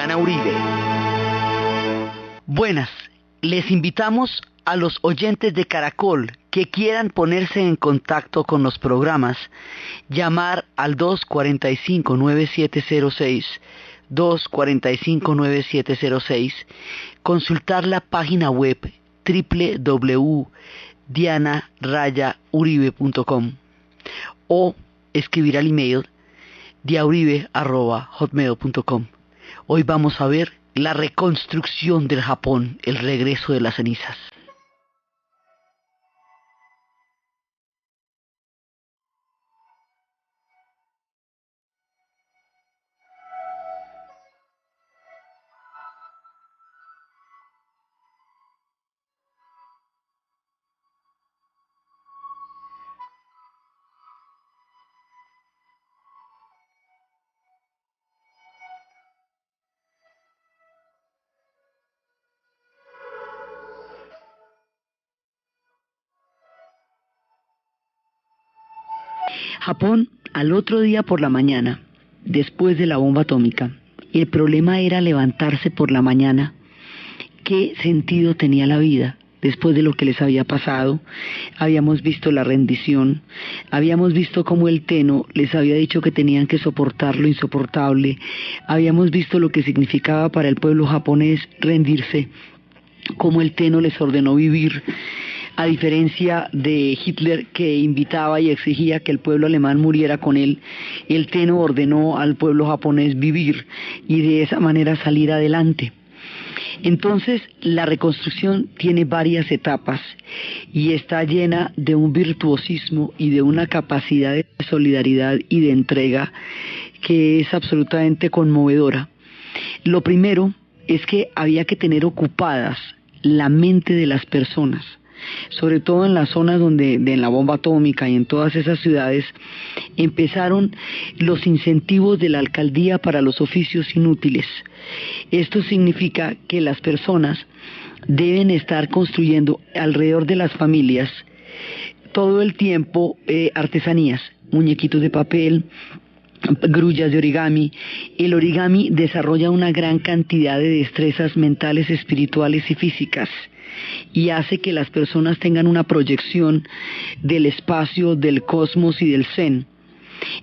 Diana Uribe. Buenas, les invitamos a los oyentes de Caracol que quieran ponerse en contacto con los programas, llamar al 245-9706, 245-9706, consultar la página web www.diana-uribe.com o escribir al email diauribe@hotmail.com. Hoy vamos a ver la reconstrucción del Japón, el regreso de las cenizas. Japón, al otro día por la mañana, después de la bomba atómica, el problema era levantarse por la mañana. ¿Qué sentido tenía la vida? Después de lo que les había pasado, habíamos visto la rendición, habíamos visto cómo el Tenno les había dicho que tenían que soportar lo insoportable, habíamos visto lo que significaba para el pueblo japonés rendirse, cómo el Tenno les ordenó vivir, a diferencia de Hitler, que invitaba y exigía que el pueblo alemán muriera con él. El Tenno ordenó al pueblo japonés vivir y de esa manera salir adelante. Entonces, la reconstrucción tiene varias etapas y está llena de un virtuosismo y de una capacidad de solidaridad y de entrega que es absolutamente conmovedora. Lo primero es que había que tener ocupadas la mente de las personas, sobre todo en las zonas donde en la bomba atómica y en todas esas ciudades empezaron los incentivos de la alcaldía para los oficios inútiles. Esto significa que las personas deben estar construyendo alrededor de las familias todo el tiempo artesanías, muñequitos de papel, grullas de origami. El origami desarrolla una gran cantidad de destrezas mentales, espirituales y físicas y hace que las personas tengan una proyección del espacio, del cosmos y del zen.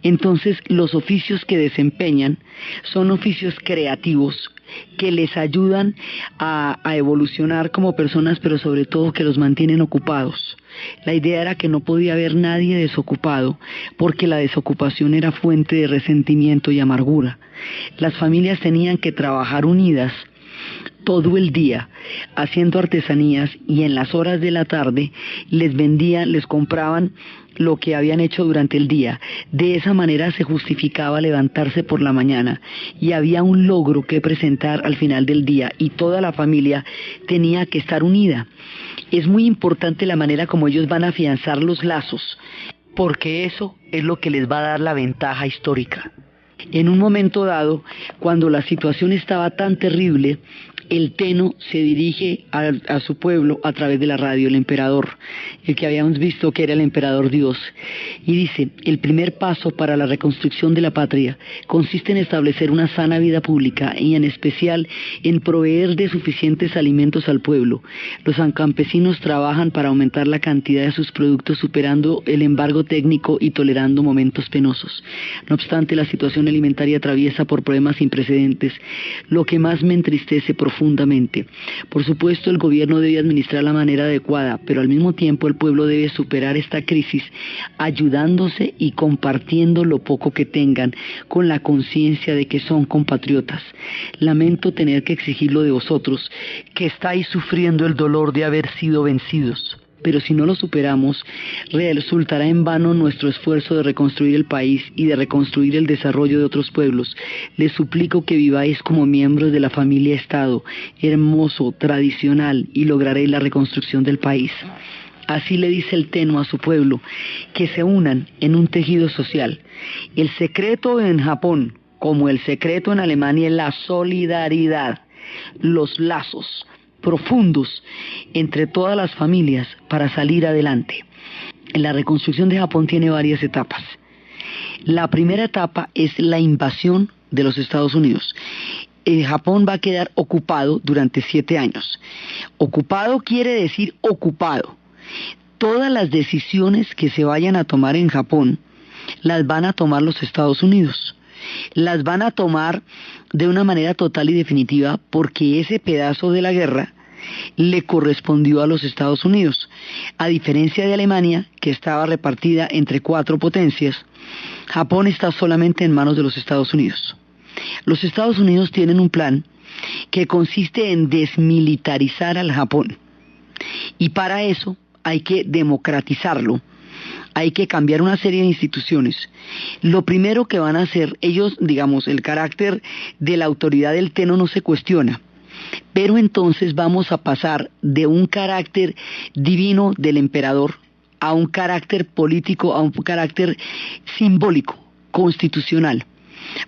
Entonces, los oficios que desempeñan son oficios creativos que les ayudan a evolucionar como personas, pero sobre todo que los mantienen ocupados. La idea era que no podía haber nadie desocupado, porque la desocupación era fuente de resentimiento y amargura. Las familias tenían que trabajar unidas todo el día haciendo artesanías y en las horas de la tarde les vendían, les compraban lo que habían hecho durante el día. De esa manera se justificaba levantarse por la mañana y había un logro que presentar al final del día y toda la familia tenía que estar unida. Es muy importante la manera como ellos van a afianzar los lazos, porque eso es lo que les va a dar la ventaja histórica. En un momento dado, cuando la situación estaba tan terrible, el Tenno se dirige a su pueblo a través de la radio, el emperador, el que habíamos visto que era el emperador Dios, y dice: el primer paso para la reconstrucción de la patria consiste en establecer una sana vida pública y en especial en proveer de suficientes alimentos al pueblo. Los campesinos trabajan para aumentar la cantidad de sus productos, superando el embargo técnico y tolerando momentos penosos. No obstante, la situación alimentaria atraviesa por problemas sin precedentes, lo que más me entristece profundamente. Por supuesto, el gobierno debe administrar la manera adecuada, pero al mismo tiempo el pueblo debe superar esta crisis ayudándose y compartiendo lo poco que tengan, con la conciencia de que son compatriotas. Lamento tener que exigirlo de vosotros, que estáis sufriendo el dolor de haber sido vencidos. Pero si no lo superamos, resultará en vano nuestro esfuerzo de reconstruir el país y de reconstruir el desarrollo de otros pueblos. Les suplico que viváis como miembros de la familia Estado, hermoso, tradicional, y lograréis la reconstrucción del país. Así le dice el Tenno a su pueblo, que se unan en un tejido social. El secreto en Japón, como el secreto en Alemania, es la solidaridad, los lazos profundos entre todas las familias para salir adelante. La reconstrucción de Japón tiene varias etapas. La primera etapa es la invasión de los Estados Unidos. Japón va a quedar ocupado durante 7 años. Ocupado quiere decir ocupado. Todas las decisiones que se vayan a tomar en Japón las van a tomar los Estados Unidos. Las van a tomar de una manera total y definitiva porque ese pedazo de la guerra le correspondió a los Estados Unidos. A diferencia de Alemania, que estaba repartida entre 4 potencias, Japón está solamente en manos de los Estados Unidos. Los Estados Unidos tienen un plan que consiste en desmilitarizar al Japón. Y para eso hay que democratizarlo. Hay que cambiar una serie de instituciones. Lo primero que van a hacer, ellos, digamos, el carácter de la autoridad del Tenno no se cuestiona. Pero entonces vamos a pasar de un carácter divino del emperador a un carácter político, a un carácter simbólico, constitucional.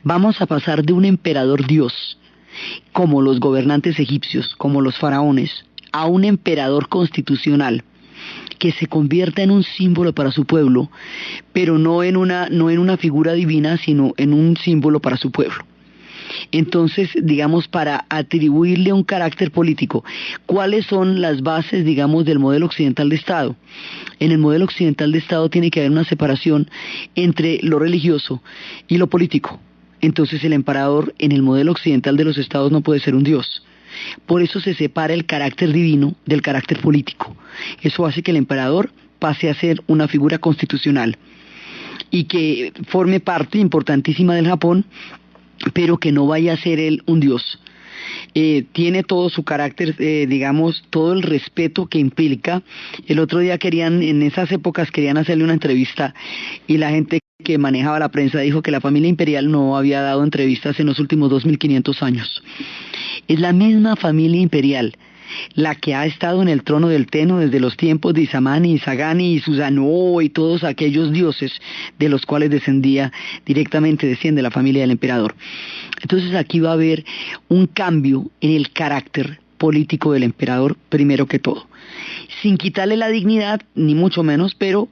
Vamos a pasar de un emperador Dios, como los gobernantes egipcios, como los faraones, a un emperador constitucional que se convierta en un símbolo para su pueblo, pero no en una figura divina, sino en un símbolo para su pueblo. Entonces, digamos, para atribuirle un carácter político, ¿cuáles son las bases, digamos, del modelo occidental de Estado? En el modelo occidental de Estado tiene que haber una separación entre lo religioso y lo político. Entonces el emperador en el modelo occidental de los estados no puede ser un dios. Por eso se separa el carácter divino del carácter político. Eso hace que el emperador pase a ser una figura constitucional y que forme parte importantísima del Japón, pero que no vaya a ser él un dios. Tiene todo su carácter, digamos, todo el respeto que implica. El otro día en esas épocas querían hacerle una entrevista y la gente que manejaba la prensa dijo que la familia imperial no había dado entrevistas en los últimos 2500 años. Es la misma familia imperial la que ha estado en el trono del Tenno desde los tiempos de Isamani, Isagani y Susanoo y todos aquellos dioses de los cuales desciende la familia del emperador. Entonces aquí va a haber un cambio en el carácter político del emperador, primero que todo, sin quitarle la dignidad, ni mucho menos, pero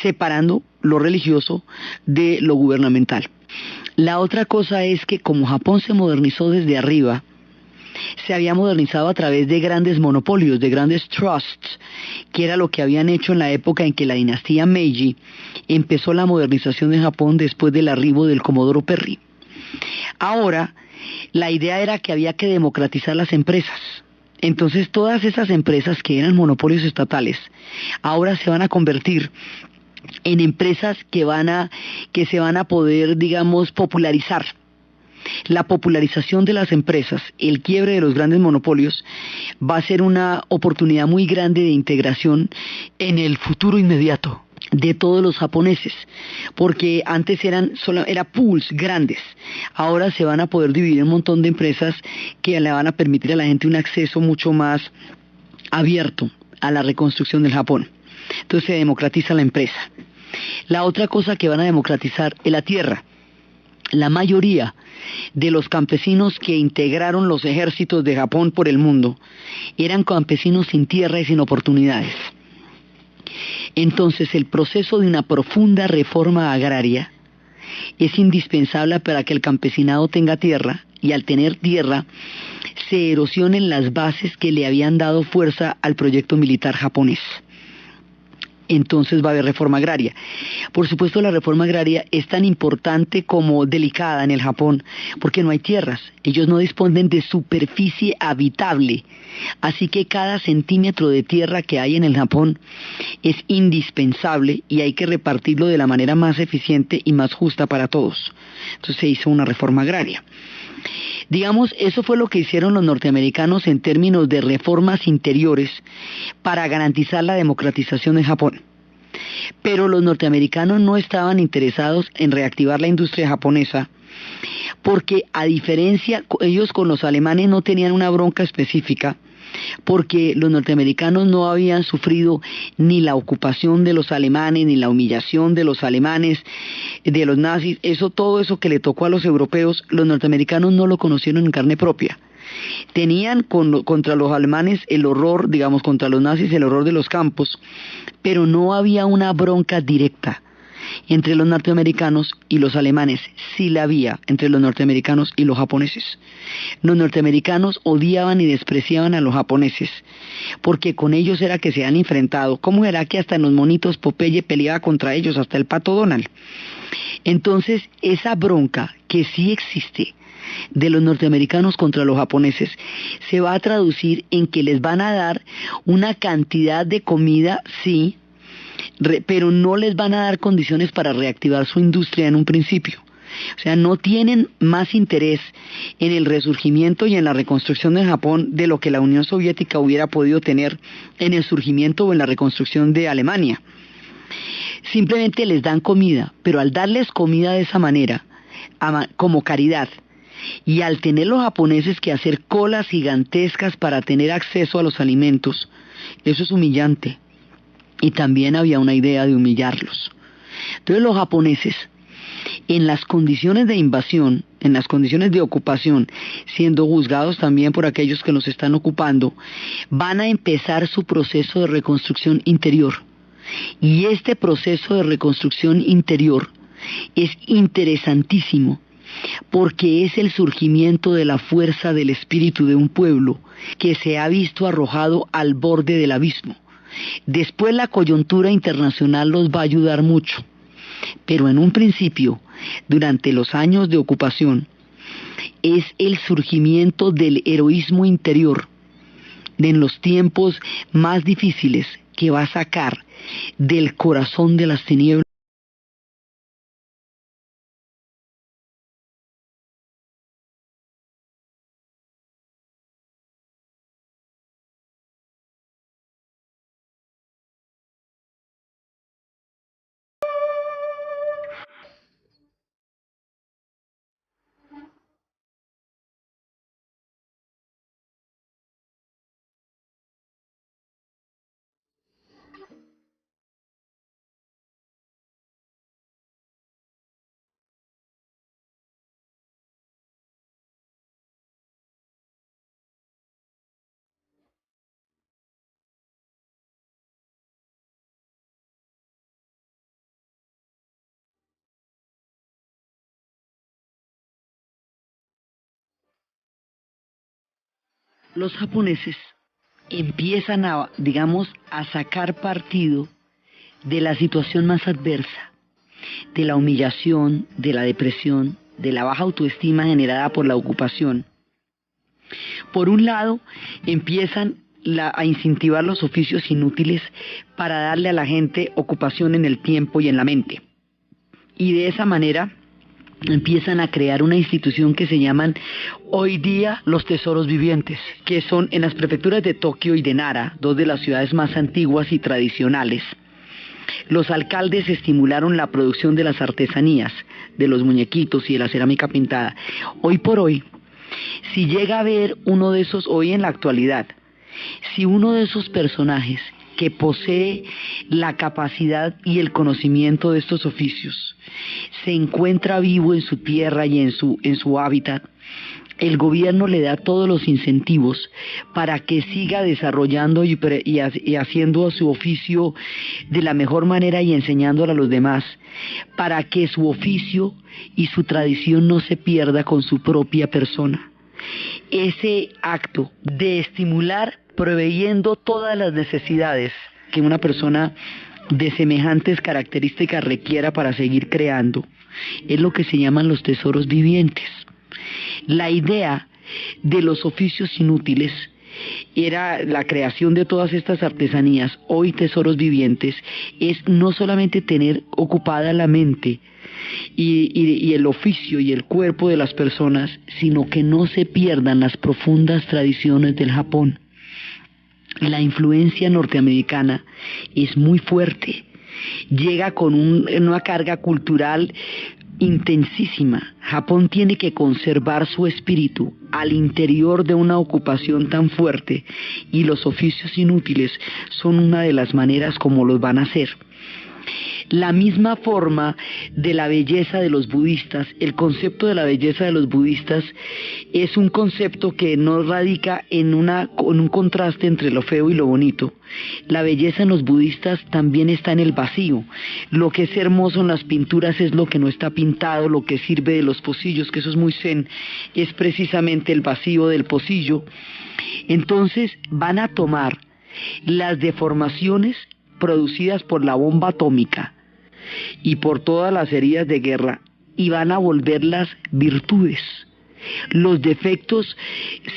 separando lo religioso de lo gubernamental. La otra cosa es que como Japón se modernizó desde arriba, se había modernizado a través de grandes monopolios, de grandes trusts, que era lo que habían hecho en la época en que la dinastía Meiji empezó la modernización de Japón después del arribo del Comodoro Perry. Ahora, la idea era que había que democratizar las empresas. Entonces todas esas empresas que eran monopolios estatales, ahora se van a convertir en empresas que se van a poder, digamos, popularizar. La popularización de las empresas, el quiebre de los grandes monopolios, va a ser una oportunidad muy grande de integración en el futuro inmediato de todos los japoneses, porque antes eran pools grandes. Ahora se van a poder dividir un montón de empresas que le van a permitir a la gente un acceso mucho más abierto a la reconstrucción del Japón. Entonces se democratiza la empresa. La otra cosa que van a democratizar es la tierra. La mayoría de los campesinos que integraron los ejércitos de Japón por el mundo eran campesinos sin tierra y sin oportunidades. Entonces el proceso de una profunda reforma agraria es indispensable para que el campesinado tenga tierra, y al tener tierra se erosionen las bases que le habían dado fuerza al proyecto militar japonés. Entonces va a haber reforma agraria. Por supuesto, la reforma agraria es tan importante como delicada en el Japón, porque no hay tierras. Ellos no disponen de superficie habitable. Así que cada centímetro de tierra que hay en el Japón es indispensable y hay que repartirlo de la manera más eficiente y más justa para todos. Entonces se hizo una reforma agraria. Digamos, eso fue lo que hicieron los norteamericanos en términos de reformas interiores para garantizar la democratización de Japón. Pero los norteamericanos no estaban interesados en reactivar la industria japonesa porque, a diferencia, ellos con los alemanes no tenían una bronca específica, porque los norteamericanos no habían sufrido ni la ocupación de los alemanes, ni la humillación de los alemanes, de los nazis. Todo eso que le tocó a los europeos, los norteamericanos no lo conocieron en carne propia. Tenían contra los alemanes el horror, digamos, contra los nazis el horror de los campos, pero no había una bronca directa entre los norteamericanos y los alemanes, sí la había entre los norteamericanos y los japoneses. Los norteamericanos odiaban y despreciaban a los japoneses, porque con ellos era que se han enfrentado. ¿Cómo era que hasta en los monitos Popeye peleaba contra ellos, hasta el Pato Donald? Entonces, esa bronca que sí existe de los norteamericanos contra los japoneses se va a traducir en que les van a dar una cantidad de comida, sí, pero no les van a dar condiciones para reactivar su industria en un principio. O sea, no tienen más interés en el resurgimiento y en la reconstrucción de Japón de lo que la Unión Soviética hubiera podido tener en el surgimiento o en la reconstrucción de Alemania. Simplemente les dan comida, pero al darles comida de esa manera, como caridad, y al tener los japoneses que hacer colas gigantescas para tener acceso a los alimentos, eso es humillante. Y también había una idea de humillarlos. Entonces los japoneses, en las condiciones de invasión, en las condiciones de ocupación, siendo juzgados también por aquellos que los están ocupando, van a empezar su proceso de reconstrucción interior. Y este proceso de reconstrucción interior es interesantísimo, porque es el surgimiento de la fuerza del espíritu de un pueblo que se ha visto arrojado al borde del abismo. Después la coyuntura internacional los va a ayudar mucho, pero en un principio, durante los años de ocupación, es el surgimiento del heroísmo interior en los tiempos más difíciles que va a sacar del corazón de las tinieblas. Los japoneses empiezan a, digamos, a sacar partido de la situación más adversa, de la humillación, de la depresión, de la baja autoestima generada por la ocupación. Por un lado, empiezan a incentivar los oficios inútiles para darle a la gente ocupación en el tiempo y en la mente. Y de esa manera empiezan a crear una institución que se llaman hoy día los tesoros vivientes, que son en las prefecturas de Tokio y de Nara, dos de las ciudades más antiguas y tradicionales. Los alcaldes estimularon la producción de las artesanías, de los muñequitos y de la cerámica pintada. Hoy por hoy, si llega a ver uno de esos, hoy en la actualidad, si uno de esos personajes que posee la capacidad y el conocimiento de estos oficios se encuentra vivo en su tierra y en su hábitat, el gobierno le da todos los incentivos para que siga desarrollando y haciendo su oficio de la mejor manera y enseñándolo a los demás, para que su oficio y su tradición no se pierda con su propia persona. Ese acto de estimular proveyendo todas las necesidades que una persona de semejantes características requiera para seguir creando, es lo que se llaman los tesoros vivientes. La idea de los oficios inútiles era la creación de todas estas artesanías, hoy tesoros vivientes, es no solamente tener ocupada la mente y el oficio y el cuerpo de las personas, sino que no se pierdan las profundas tradiciones del Japón. La influencia norteamericana es muy fuerte, llega con una carga cultural intensísima. Japón tiene que conservar su espíritu al interior de una ocupación tan fuerte, y los oficios inútiles son una de las maneras como los van a hacer. La misma forma de la belleza de los budistas, el concepto de la belleza de los budistas es un concepto que no radica en un contraste entre lo feo y lo bonito. La belleza en los budistas también está en el vacío. Lo que es hermoso en las pinturas es lo que no está pintado, lo que sirve de los pocillos, que eso es muy zen, es precisamente el vacío del pocillo. Entonces van a tomar las deformaciones producidas por la bomba atómica y por todas las heridas de guerra y van a volverlas virtudes. Los defectos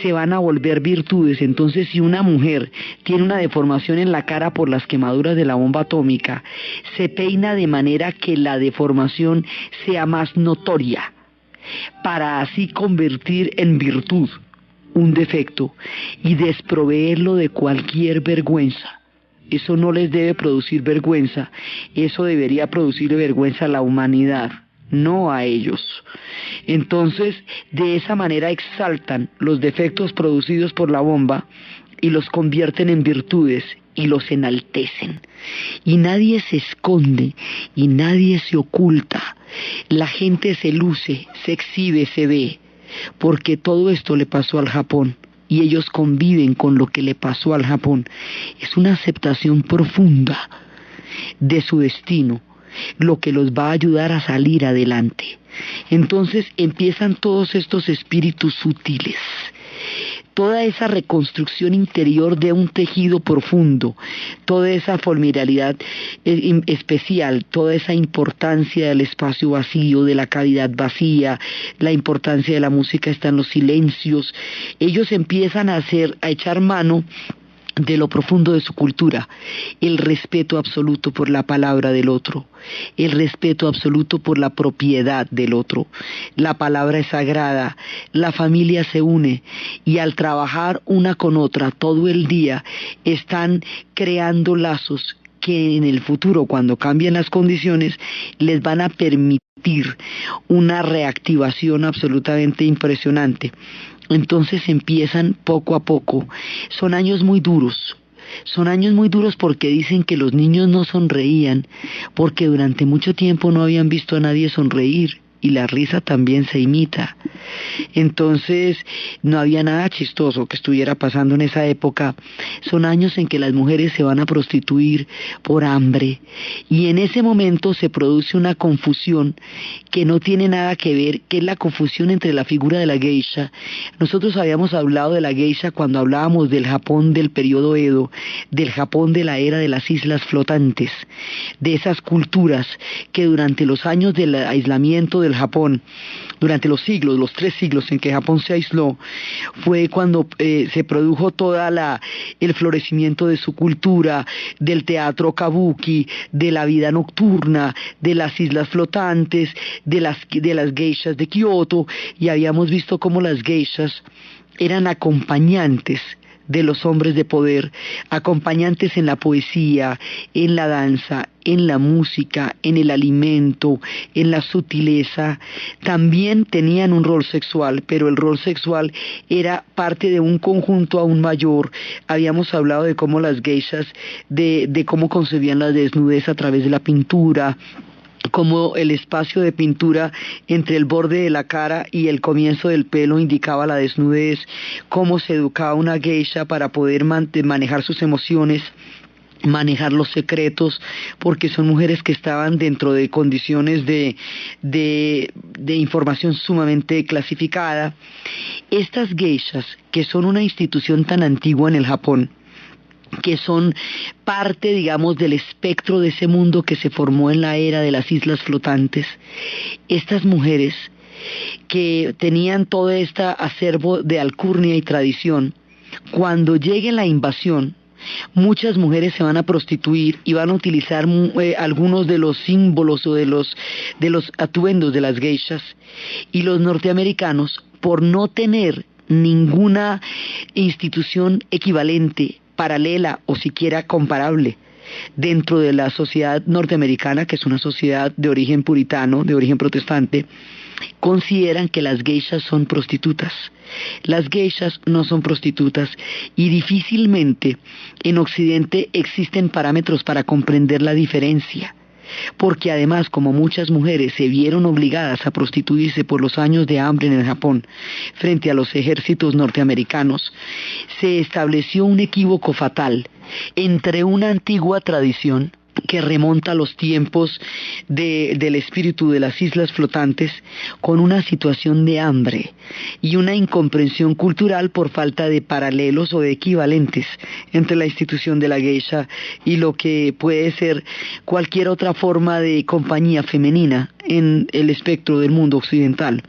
se van a volver virtudes. Entonces, si una mujer tiene una deformación en la cara por las quemaduras de la bomba atómica, se peina de manera que la deformación sea más notoria, para así convertir en virtud un defecto y desproveerlo de cualquier vergüenza. Eso no les debe producir vergüenza, eso debería producirle vergüenza a la humanidad, no a ellos. Entonces, de esa manera exaltan los defectos producidos por la bomba y los convierten en virtudes y los enaltecen. Y nadie se esconde y nadie se oculta. La gente se luce, se exhibe, se ve, porque todo esto le pasó al Japón. Y ellos conviven con lo que le pasó al Japón. Es una aceptación profunda de su destino, lo que los va a ayudar a salir adelante. Entonces empiezan todos estos espíritus sutiles, toda esa reconstrucción interior de un tejido profundo, toda esa formidabilidad especial, toda esa importancia del espacio vacío, de la cavidad vacía, la importancia de la música está en los silencios. Ellos empiezan a echar mano de lo profundo de su cultura, el respeto absoluto por la palabra del otro, el respeto absoluto por la propiedad del otro. La palabra es sagrada, la familia se une y al trabajar una con otra todo el día están creando lazos que en el futuro, cuando cambien las condiciones, les van a permitir una reactivación absolutamente impresionante. Entonces empiezan poco a poco. Son años muy duros. Son años muy duros porque dicen que los niños no sonreían, porque durante mucho tiempo no habían visto a nadie sonreír. Y la risa también se imita. Entonces no había nada chistoso que estuviera pasando en esa época. Son años en que las mujeres se van a prostituir por hambre. Y en ese momento se produce una confusión que no tiene nada que ver, que es la confusión entre la figura de la geisha. Nosotros habíamos hablado de la geisha cuando hablábamos del Japón del periodo Edo, del Japón de la era de las islas flotantes, de esas culturas que durante los años del aislamiento del Japón, durante los 3 siglos en que Japón se aisló, fue cuando se produjo el florecimiento de su cultura, del teatro kabuki, de la vida nocturna, de las islas flotantes, de las geishas de Kioto, y habíamos visto cómo las geishas eran acompañantes de los hombres de poder, acompañantes en la poesía, en la danza, en la música, en el alimento, en la sutileza. También tenían un rol sexual, pero el rol sexual era parte de un conjunto aún mayor. Habíamos hablado de cómo las geishas, de cómo concebían la desnudez a través de la pintura, como el espacio de pintura entre el borde de la cara y el comienzo del pelo indicaba la desnudez, cómo se educaba una geisha para poder manejar sus emociones, manejar los secretos, porque son mujeres que estaban dentro de condiciones de información sumamente clasificada. Estas geishas, que son una institución tan antigua en el Japón, que son parte, digamos, del espectro de ese mundo que se formó en la era de las islas flotantes. Estas mujeres que tenían todo este acervo de alcurnia y tradición, cuando llegue la invasión, muchas mujeres se van a prostituir y van a utilizar algunos de los símbolos o de los atuendos de las geishas, y los norteamericanos, por no tener ninguna institución equivalente, paralela o siquiera comparable dentro de la sociedad norteamericana, que es una sociedad de origen puritano, de origen protestante, consideran que las geishas son prostitutas. Las geishas no son prostitutas y difícilmente en Occidente existen parámetros para comprender la diferencia. porque además, como muchas mujeres se vieron obligadas a prostituirse por los años de hambre en el Japón frente a los ejércitos norteamericanos, se estableció un equívoco fatal entre una antigua tradición que remonta a los tiempos del espíritu de las islas flotantes, con una situación de hambre y una incomprensión cultural por falta de paralelos o de equivalentes entre la institución de la geisha y lo que puede ser cualquier otra forma de compañía femenina en el espectro del mundo occidental.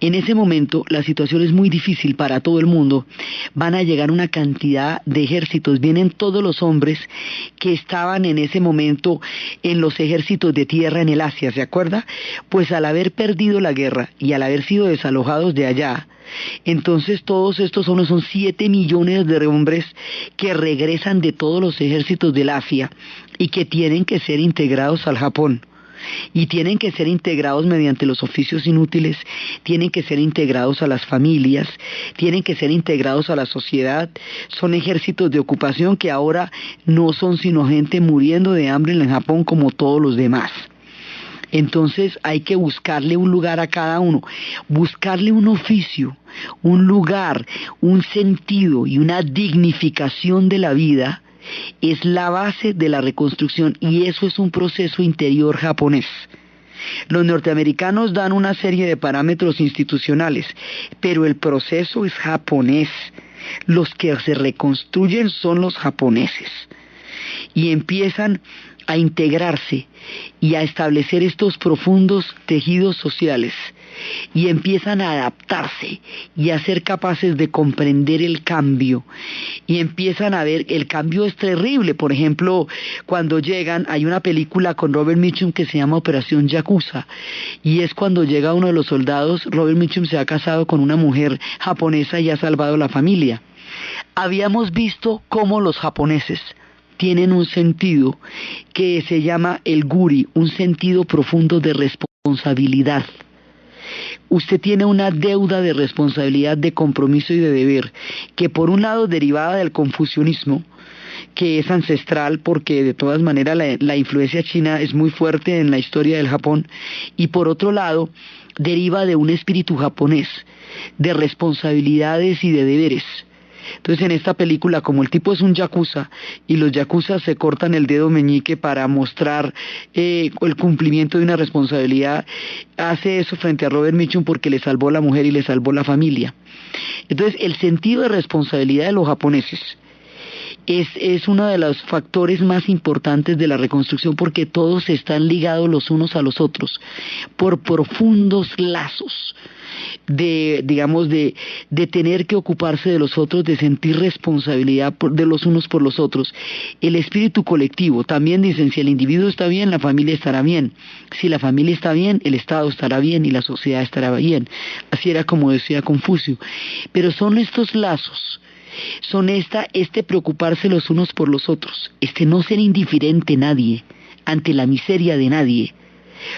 En ese momento la situación es muy difícil para todo el mundo. Van a llegar una cantidad de ejércitos, vienen todos los hombres que estaban en ese momento en los ejércitos de tierra en el Asia, ¿se acuerda? Pues al haber perdido la guerra y al haber sido desalojados de allá, entonces todos estos hombres, son 7 millones de hombres que regresan de todos los ejércitos del Asia y que tienen que ser integrados al Japón. Y tienen que ser integrados mediante los oficios inútiles, tienen que ser integrados a las familias, tienen que ser integrados a la sociedad. Son ejércitos de ocupación que ahora no son sino gente muriendo de hambre en el Japón como todos los demás. Entonces hay que buscarle un lugar a cada uno, buscarle un oficio, un lugar, un sentido y una dignificación de la vida. Es la base de la reconstrucción, y eso es un proceso interior japonés. Los norteamericanos dan una serie de parámetros institucionales, pero el proceso es japonés. Los que se reconstruyen son los japoneses y empiezan a integrarse y a establecer estos profundos tejidos sociales, y empiezan a adaptarse y a ser capaces de comprender el cambio, y empiezan a ver, el cambio es terrible. Por ejemplo, cuando llegan, hay una película con Robert Mitchum que se llama Operación Yakuza, y es cuando llega uno de los soldados. Robert Mitchum se ha casado con una mujer japonesa y ha salvado la familia. Habíamos visto cómo los japoneses tienen un sentido que se llama el guri, un sentido profundo de responsabilidad. Usted tiene una deuda de responsabilidad, de compromiso y de deber, que por un lado derivada del confucianismo, que es ancestral porque de todas maneras la influencia china es muy fuerte en la historia del Japón, y por otro lado deriva de un espíritu japonés, de responsabilidades y de deberes. Entonces, en esta película, como el tipo es un yakuza y los yakuzas se cortan el dedo meñique para mostrar el cumplimiento de una responsabilidad, hace eso frente a Robert Mitchum porque le salvó la mujer y le salvó la familia. Entonces, el sentido de responsabilidad de los japoneses es uno de los factores más importantes de la reconstrucción, porque todos están ligados los unos a los otros por profundos lazos de tener que ocuparse de los otros, de sentir responsabilidad de los unos por los otros. El espíritu colectivo, también dicen, si el individuo está bien, la familia estará bien. Si la familia está bien, el Estado estará bien y la sociedad estará bien. Así era como decía Confucio. Pero son estos lazos, son este preocuparse los unos por los otros, este no ser indiferente a nadie, ante la miseria de nadie,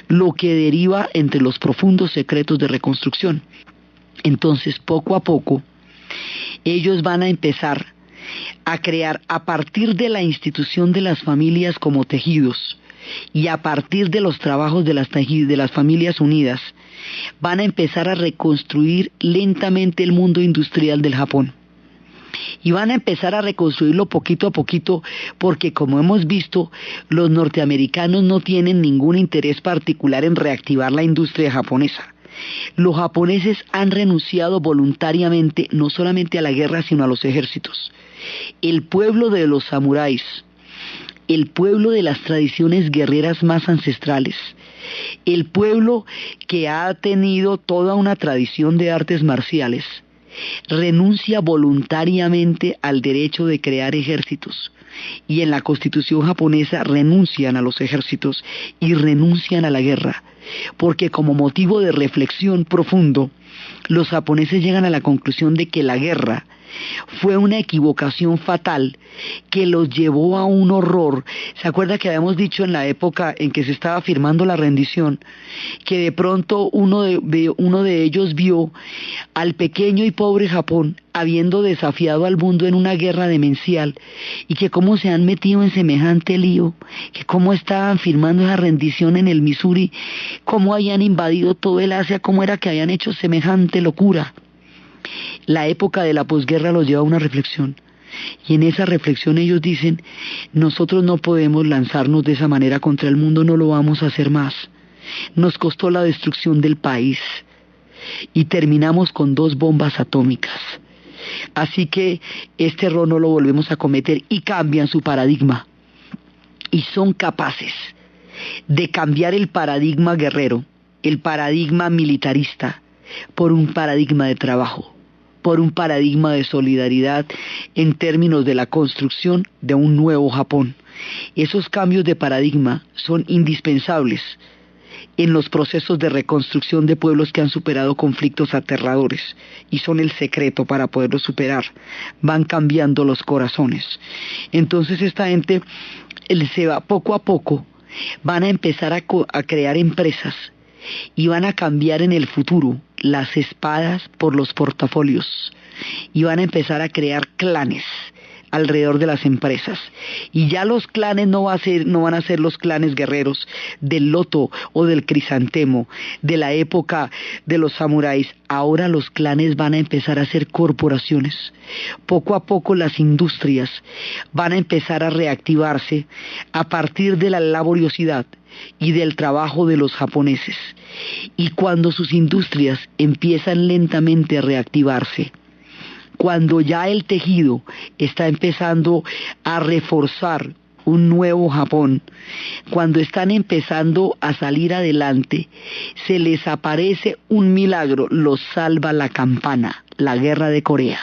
lo que deriva entre los profundos secretos de reconstrucción. Entonces, poco a poco, ellos van a empezar a crear, a partir de la institución de las familias como tejidos, y a partir de los trabajos de las familias unidas, van a empezar a reconstruir lentamente el mundo industrial del Japón. Y van a empezar a reconstruirlo poquito a poquito, porque como hemos visto, los norteamericanos no tienen ningún interés particular en reactivar la industria japonesa. Los japoneses han renunciado voluntariamente no solamente a la guerra, sino a los ejércitos. El pueblo de los samuráis, el pueblo de las tradiciones guerreras más ancestrales, el pueblo que ha tenido toda una tradición de artes marciales, renuncia voluntariamente al derecho de crear ejércitos, y en la constitución japonesa renuncian a los ejércitos y renuncian a la guerra, porque como motivo de reflexión profundo, los japoneses llegan a la conclusión de que la guerra fue una equivocación fatal que los llevó a un horror. ¿Se acuerda que habíamos dicho en la época en que se estaba firmando la rendición, que de pronto uno de ellos vio al pequeño y pobre Japón habiendo desafiado al mundo en una guerra demencial, y que cómo se han metido en semejante lío, que cómo estaban firmando esa rendición en el Missouri, cómo habían invadido todo el Asia, cómo era que habían hecho semejante locura? La época de la posguerra los lleva a una reflexión, y en esa reflexión ellos dicen: nosotros no podemos lanzarnos de esa manera contra el mundo, no lo vamos a hacer más. Nos costó la destrucción del país y terminamos con 2 bombas atómicas. Así que este error no lo volvemos a cometer, y cambian su paradigma. Y son capaces de cambiar el paradigma guerrero, el paradigma militarista, por un paradigma de trabajo, por un paradigma de solidaridad en términos de la construcción de un nuevo Japón. Esos cambios de paradigma son indispensables en los procesos de reconstrucción de pueblos que han superado conflictos aterradores, y son el secreto para poderlos superar. Van cambiando los corazones. Entonces esta gente se va poco a poco, van a empezar a crear empresas, y van a cambiar en el futuro las espadas por los portafolios, y van a empezar a crear clanes alrededor de las empresas. Y ya los clanes no van a ser los clanes guerreros del loto o del crisantemo de la época de los samuráis. Ahora los clanes van a empezar a ser corporaciones. Poco a poco las industrias van a empezar a reactivarse a partir de la laboriosidad y del trabajo de los japoneses. Y cuando sus industrias empiezan lentamente a reactivarse, cuando ya el tejido está empezando a reforzar un nuevo Japón, cuando están empezando a salir adelante, se les aparece un milagro, los salva la campana, la guerra de Corea.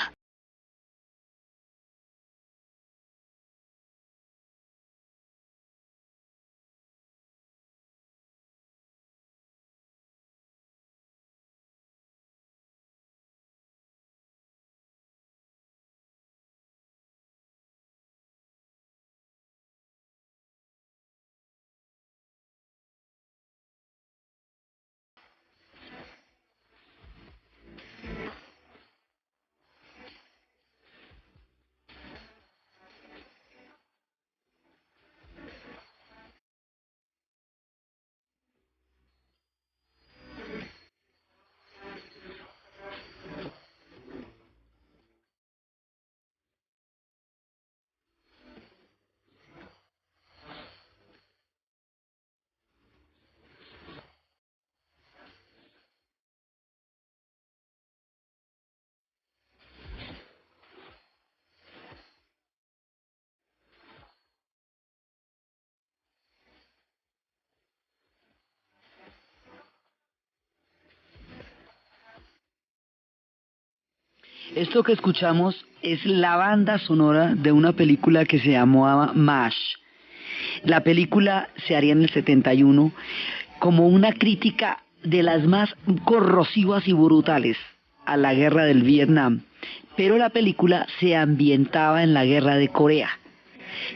Esto que escuchamos es la banda sonora de una película que se llamaba MASH. La película se haría en el 71 como una crítica de las más corrosivas y brutales a la guerra del Vietnam, pero la película se ambientaba en la guerra de Corea.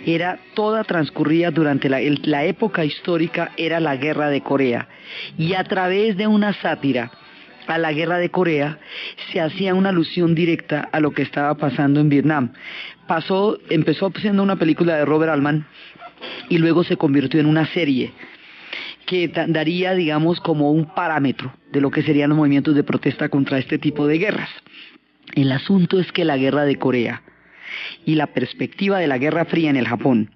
Era toda transcurrida durante la época histórica, era la guerra de Corea, y a través de una sátira a la guerra de Corea se hacía una alusión directa a lo que estaba pasando en Vietnam. Empezó siendo una película de Robert Altman y luego se convirtió en una serie que daría, digamos, como un parámetro de lo que serían los movimientos de protesta contra este tipo de guerras. El asunto es que la guerra de Corea y la perspectiva de la Guerra Fría en el Japón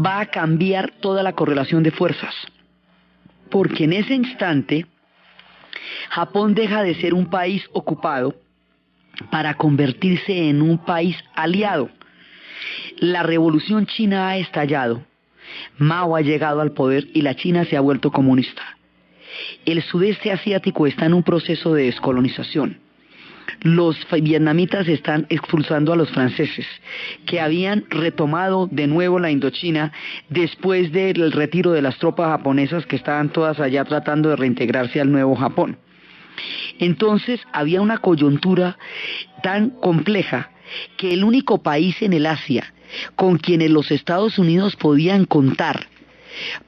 va a cambiar toda la correlación de fuerzas, porque en ese instante Japón deja de ser un país ocupado para convertirse en un país aliado. La revolución china ha estallado, Mao ha llegado al poder y la China se ha vuelto comunista. El sudeste asiático está en un proceso de descolonización. Los vietnamitas están expulsando a los franceses, que habían retomado de nuevo la Indochina después del retiro de las tropas japonesas que estaban todas allá tratando de reintegrarse al nuevo Japón. Entonces había una coyuntura tan compleja que el único país en el Asia con quienes los Estados Unidos podían contar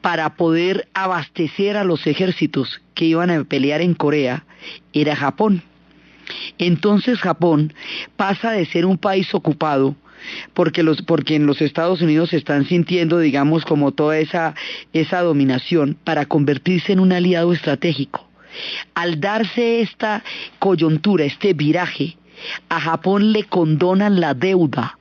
para poder abastecer a los ejércitos que iban a pelear en Corea era Japón. Entonces Japón pasa de ser un país ocupado porque en los Estados Unidos se están sintiendo, digamos, como toda esa dominación, para convertirse en un aliado estratégico. Al darse esta coyuntura, este viraje, a Japón le condonan la deuda,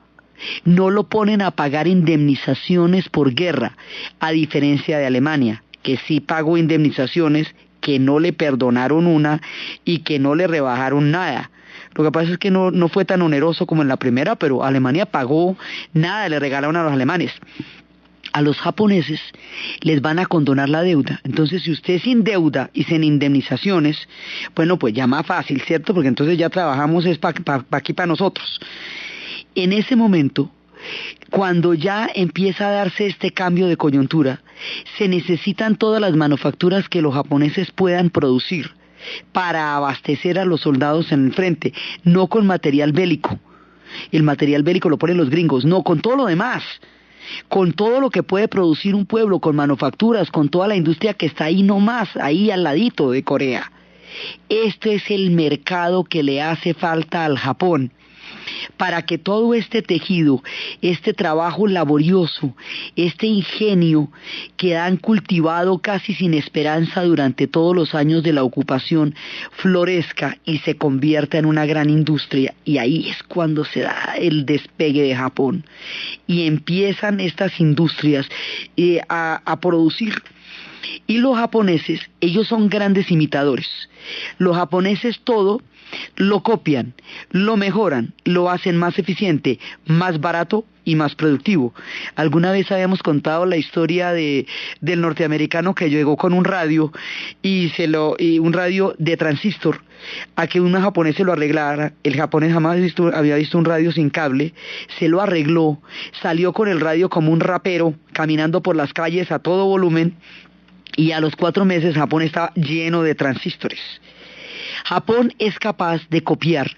no lo ponen a pagar indemnizaciones por guerra, a diferencia de Alemania, que sí pagó indemnizaciones, que no le perdonaron una y que no le rebajaron nada. Lo que pasa es que no fue tan oneroso como en la primera, pero Alemania pagó nada, le regalaron a los alemanes. A los japoneses les van a condonar la deuda. Entonces, si usted sin deuda y sin indemnizaciones, bueno, pues ya más fácil, ¿cierto? Porque entonces ya trabajamos es aquí para nosotros. En ese momento, cuando ya empieza a darse este cambio de coyuntura, se necesitan todas las manufacturas que los japoneses puedan producir para abastecer a los soldados en el frente, no con material bélico. El material bélico lo ponen los gringos, no, con todo lo demás, con todo lo que puede producir un pueblo, con manufacturas, con toda la industria que está ahí nomás, ahí al ladito de Corea. Este es el mercado que le hace falta al Japón, para que todo este tejido, este trabajo laborioso, este ingenio que han cultivado casi sin esperanza durante todos los años de la ocupación, florezca y se convierta en una gran industria. Y ahí es cuando se da el despegue de Japón. Y empiezan estas industrias a producir. Y los japoneses, ellos son grandes imitadores. Los japoneses todo lo copian, lo mejoran, lo hacen más eficiente, más barato y más productivo. Alguna vez habíamos contado la historia del norteamericano que llegó con un radio y un radio de transistor a que un japonés se lo arreglara. El japonés jamás había visto un radio sin cable, se lo arregló, salió con el radio como un rapero, caminando por las calles a todo volumen, y a los 4 meses Japón estaba lleno de transistores. Japón es capaz de copiar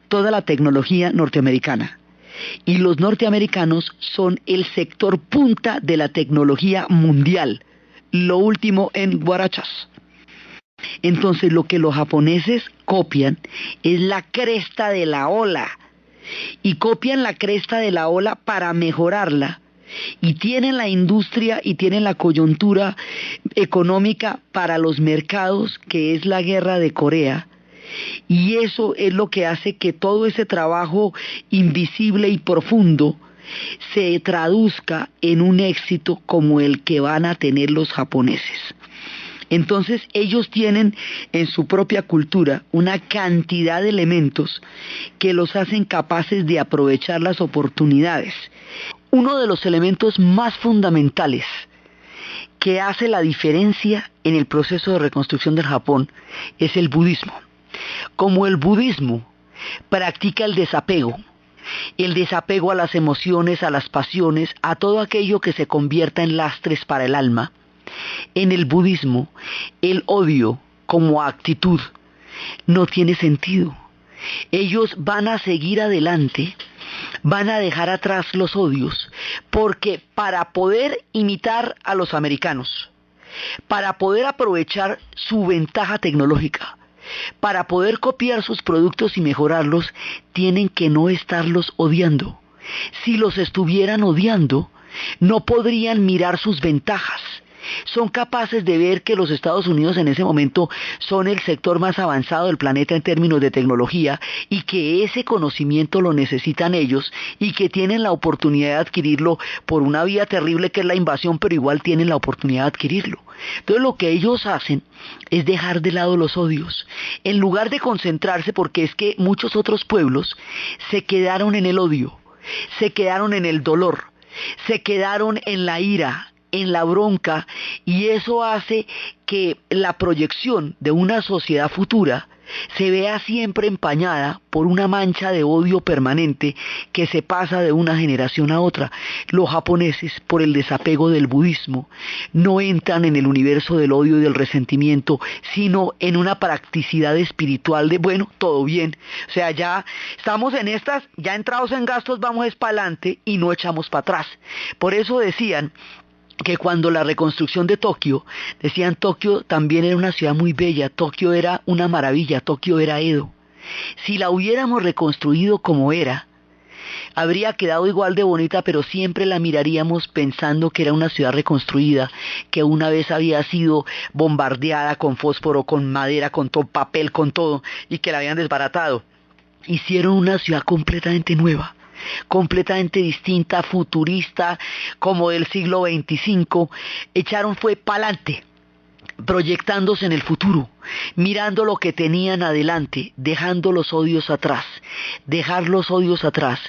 toda la tecnología norteamericana y los norteamericanos son el sector punta de la tecnología mundial, lo último en guarachas. Entonces lo que los japoneses copian es la cresta de la ola, y copian la cresta de la ola para mejorarla, y tienen la industria y tienen la coyuntura económica para los mercados, que es la guerra de Corea. Y eso es lo que hace que todo ese trabajo invisible y profundo se traduzca en un éxito como el que van a tener los japoneses. Entonces ellos tienen en su propia cultura una cantidad de elementos que los hacen capaces de aprovechar las oportunidades. Uno de los elementos más fundamentales que hace la diferencia en el proceso de reconstrucción del Japón es el budismo. Como el budismo practica el desapego a las emociones, a las pasiones, a todo aquello que se convierta en lastres para el alma, en el budismo el odio como actitud no tiene sentido. Ellos van a seguir adelante, van a dejar atrás los odios, porque para poder imitar a los americanos, para poder aprovechar su ventaja tecnológica, para poder copiar sus productos y mejorarlos, tienen que no estarlos odiando. Si los estuvieran odiando, no podrían mirar sus ventajas. Son capaces de ver que los Estados Unidos en ese momento son el sector más avanzado del planeta en términos de tecnología, y que ese conocimiento lo necesitan ellos, y que tienen la oportunidad de adquirirlo por una vía terrible que es la invasión, pero igual tienen la oportunidad de adquirirlo. Entonces lo que ellos hacen es dejar de lado los odios, en lugar de concentrarse, porque es que muchos otros pueblos se quedaron en el odio, se quedaron en el dolor, se quedaron en la ira, en la bronca, y eso hace que la proyección de una sociedad futura se vea siempre empañada por una mancha de odio permanente que se pasa de una generación a otra. Los japoneses, por el desapego del budismo, no entran en el universo del odio y del resentimiento, sino en una practicidad espiritual de, bueno, todo bien. O sea, ya estamos en estas, ya entrados en gastos, vamos es para adelante y no echamos para atrás. Por eso decían que cuando la reconstrucción de Tokio, decían Tokio también era una ciudad muy bella, Tokio era una maravilla, Tokio era Edo. Si la hubiéramos reconstruido como era, habría quedado igual de bonita, pero siempre la miraríamos pensando que era una ciudad reconstruida, que una vez había sido bombardeada con fósforo, con madera, con todo papel, con todo, y que la habían desbaratado. Hicieron una ciudad completamente nueva, completamente distinta, futurista, como del siglo XXV, echaron fue pa'lante, proyectándose en el futuro, mirando lo que tenían adelante, dejando los odios atrás. Dejar los odios atrás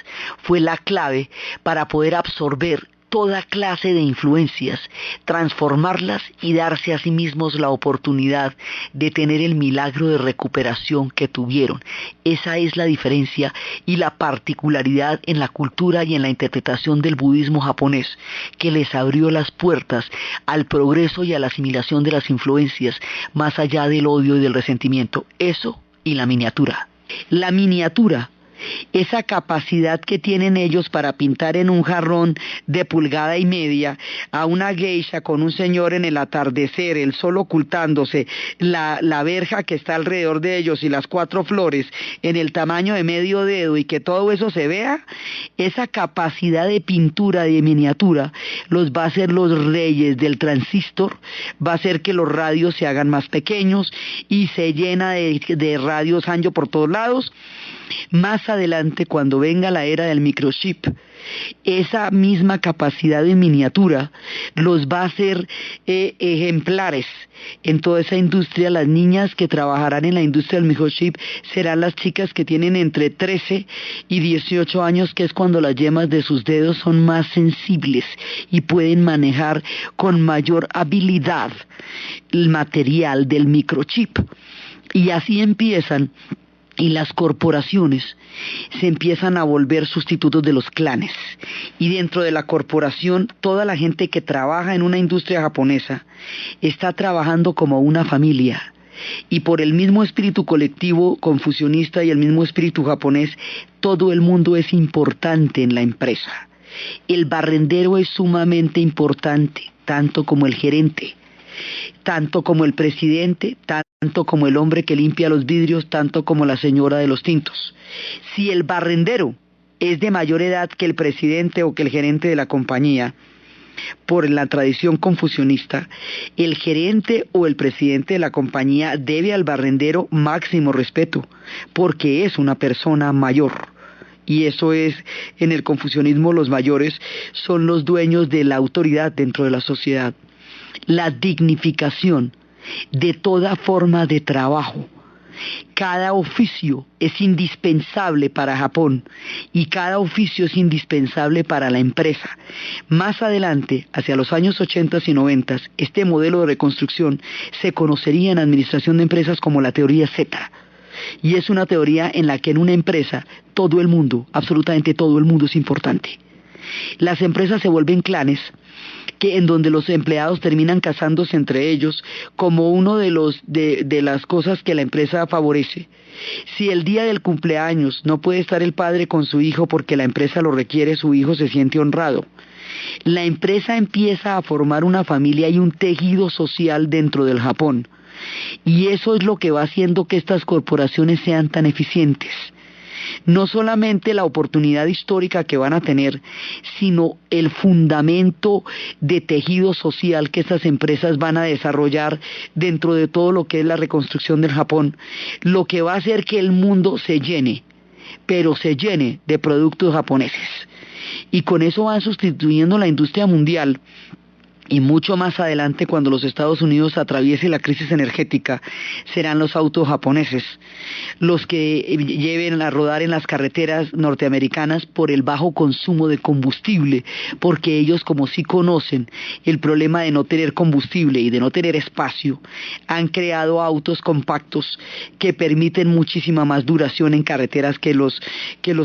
fue la clave para poder absorber toda clase de influencias, transformarlas y darse a sí mismos la oportunidad de tener el milagro de recuperación que tuvieron. Esa es la diferencia y la particularidad en la cultura y en la interpretación del budismo japonés, que les abrió las puertas al progreso y a la asimilación de las influencias más allá del odio y del resentimiento. Eso y la miniatura. La miniatura, esa capacidad que tienen ellos para pintar en un jarrón de 1,5 pulgadas a una geisha con un señor en el atardecer, el sol ocultándose, la verja que está alrededor de ellos y las 4 flores en el tamaño de medio dedo y que todo eso se vea, esa capacidad de pintura, de miniatura, los va a hacer los reyes del transistor, va a hacer que los radios se hagan más pequeños y se llena de radios ancho por todos lados. Más adelante, cuando venga la era del microchip, esa misma capacidad de miniatura los va a hacer ejemplares en toda esa industria. Las niñas que trabajarán en la industria del microchip serán las chicas que tienen entre 13 y 18 años, que es cuando las yemas de sus dedos son más sensibles y pueden manejar con mayor habilidad el material del microchip. Y así empiezan. Y las corporaciones se empiezan a volver sustitutos de los clanes. Y dentro de la corporación, toda la gente que trabaja en una industria japonesa está trabajando como una familia. Y por el mismo espíritu colectivo confucionista y el mismo espíritu japonés, todo el mundo es importante en la empresa. El barrendero es sumamente importante, tanto como el gerente, tanto como el presidente, tanto como el hombre que limpia los vidrios, tanto como la señora de los tintos. Si el barrendero es de mayor edad que el presidente o que el gerente de la compañía, por la tradición confucionista, el gerente o el presidente de la compañía debe al barrendero máximo respeto, porque es una persona mayor. Y eso es, en el confucionismo, los mayores son los dueños de la autoridad dentro de la sociedad. La dignificación de toda forma de trabajo. Cada oficio es indispensable para Japón y cada oficio es indispensable para la empresa. Más adelante, hacia los años 80 y 90, este modelo de reconstrucción se conocería en administración de empresas como la teoría Z. Y es una teoría en la que en una empresa todo el mundo, absolutamente todo el mundo es importante. Las empresas se vuelven clanes en donde los empleados terminan casándose entre ellos como uno de las cosas que la empresa favorece. Si el día del cumpleaños no puede estar el padre con su hijo porque la empresa lo requiere, su hijo se siente honrado. La empresa empieza a formar una familia y un tejido social dentro del Japón. Y eso es lo que va haciendo que estas corporaciones sean tan eficientes. No solamente la oportunidad histórica que van a tener, sino el fundamento de tejido social que estas empresas van a desarrollar dentro de todo lo que es la reconstrucción del Japón, lo que va a hacer que el mundo se llene, pero se llene de productos japoneses. Y con eso van sustituyendo la industria mundial, y mucho más adelante, cuando los Estados Unidos atraviese la crisis energética, serán los autos japoneses los que lleven a rodar en las carreteras norteamericanas por el bajo consumo de combustible, porque ellos, como sí conocen el problema de no tener combustible y de no tener espacio, han creado autos compactos que permiten muchísima más duración en carreteras que los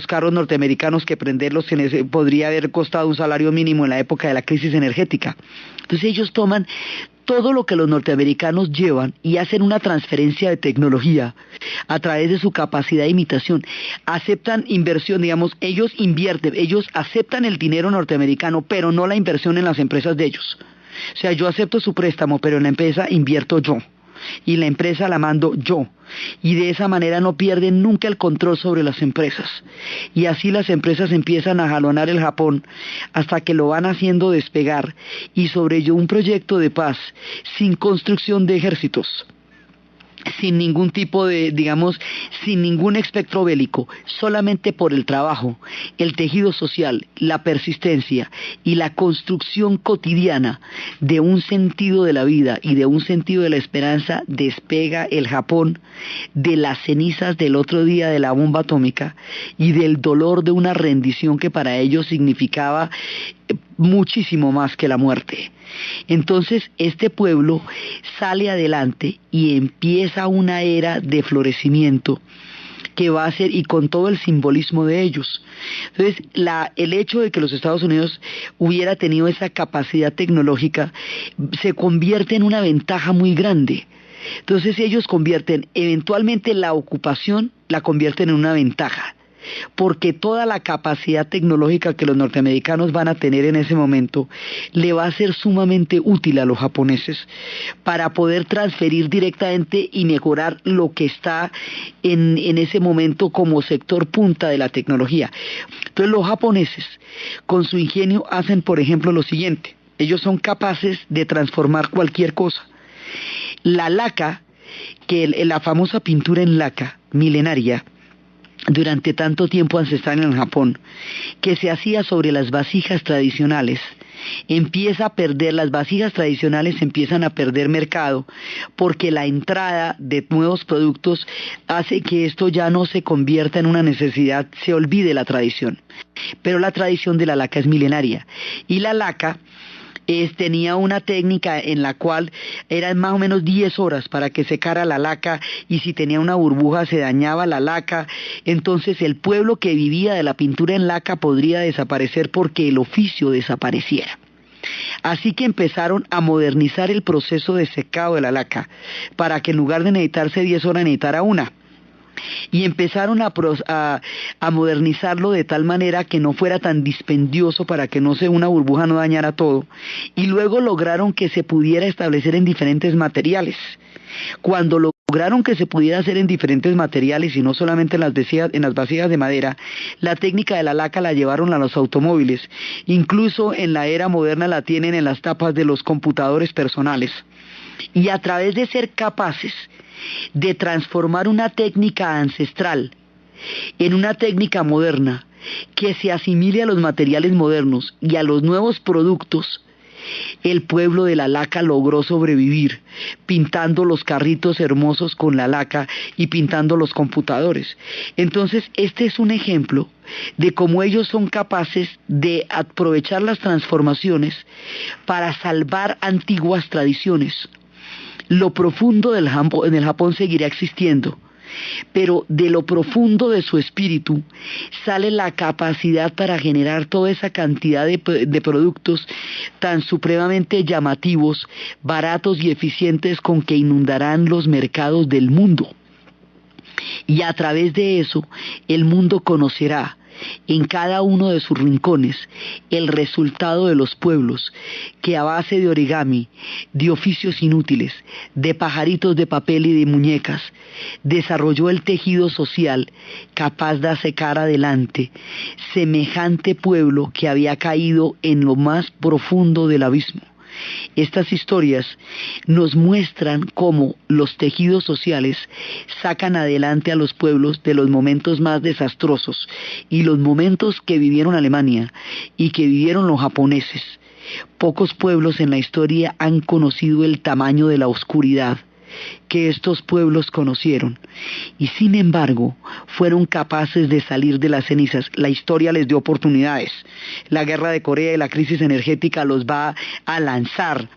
carros norteamericanos, que prenderlos podría haber costado un salario mínimo en la época de la crisis energética. Entonces ellos toman todo lo que los norteamericanos llevan y hacen una transferencia de tecnología a través de su capacidad de imitación. Aceptan inversión, digamos, ellos invierten, ellos aceptan el dinero norteamericano, pero no la inversión en las empresas de ellos. O sea, yo acepto su préstamo, pero en la empresa invierto yo. Y la empresa la mando yo, y de esa manera no pierden nunca el control sobre las empresas, y así las empresas empiezan a jalonar el Japón hasta que lo van haciendo despegar, y sobre ello un proyecto de paz sin construcción de ejércitos, sin ningún tipo de, digamos, sin ningún espectro bélico, solamente por el trabajo, el tejido social, la persistencia y la construcción cotidiana de un sentido de la vida y de un sentido de la esperanza, despega el Japón de las cenizas del otro día de la bomba atómica y del dolor de una rendición que para ellos significaba muchísimo más que la muerte. Entonces este pueblo sale adelante y empieza una era de florecimiento que va a ser, y con todo el simbolismo de ellos. Entonces el hecho de que los Estados Unidos hubiera tenido esa capacidad tecnológica se convierte en una ventaja muy grande. Entonces ellos convierten eventualmente la ocupación, la convierten en una ventaja, porque toda la capacidad tecnológica que los norteamericanos van a tener en ese momento le va a ser sumamente útil a los japoneses para poder transferir directamente y mejorar lo que está en ese momento como sector punta de la tecnología. Entonces los japoneses, con su ingenio, hacen por ejemplo lo siguiente: ellos son capaces de transformar cualquier cosa. La laca, la famosa pintura en laca milenaria, durante tanto tiempo ancestral en el Japón, que se hacía sobre las vasijas tradicionales, las vasijas tradicionales empiezan a perder mercado, porque la entrada de nuevos productos hace que esto ya no se convierta en una necesidad, se olvide la tradición. Pero la tradición de la laca es milenaria, y la laca tenía una técnica en la cual eran más o menos 10 horas para que secara la laca, y si tenía una burbuja se dañaba la laca. Entonces el pueblo que vivía de la pintura en laca podría desaparecer porque el oficio desapareciera. Así que empezaron a modernizar el proceso de secado de la laca, para que en lugar de necesitarse 10 horas necesitara una. Y empezaron a modernizarlo de tal manera que no fuera tan dispendioso, para que una burbuja no dañara todo, y luego lograron que se pudiera establecer en diferentes materiales. Cuando lograron que se pudiera hacer en diferentes materiales y no solamente en las vasijas de madera, la técnica de la laca la llevaron a los automóviles. Incluso en la era moderna la tienen en las tapas de los computadores personales. Y a través de ser capaces de transformar una técnica ancestral en una técnica moderna que se asimile a los materiales modernos y a los nuevos productos, el pueblo de la laca logró sobrevivir, pintando los carritos hermosos con la laca y pintando los computadores. Entonces este es un ejemplo de cómo ellos son capaces de aprovechar las transformaciones para salvar antiguas tradiciones. Lo profundo en el Japón seguirá existiendo, pero de lo profundo de su espíritu sale la capacidad para generar toda esa cantidad de productos tan supremamente llamativos, baratos y eficientes, con que inundarán los mercados del mundo. Y a través de eso el mundo conocerá en cada uno de sus rincones el resultado de los pueblos que, a base de origami, de oficios inútiles, de pajaritos de papel y de muñecas, desarrolló el tejido social capaz de sacar adelante semejante pueblo que había caído en lo más profundo del abismo. Estas historias nos muestran cómo los tejidos sociales sacan adelante a los pueblos de los momentos más desastrosos y los momentos que vivieron Alemania y que vivieron los japoneses. Pocos pueblos en la historia han conocido el tamaño de la oscuridad que estos pueblos conocieron, y sin embargo fueron capaces de salir de las cenizas. La historia les dio oportunidades. La guerra de Corea y la crisis energética los va a lanzar,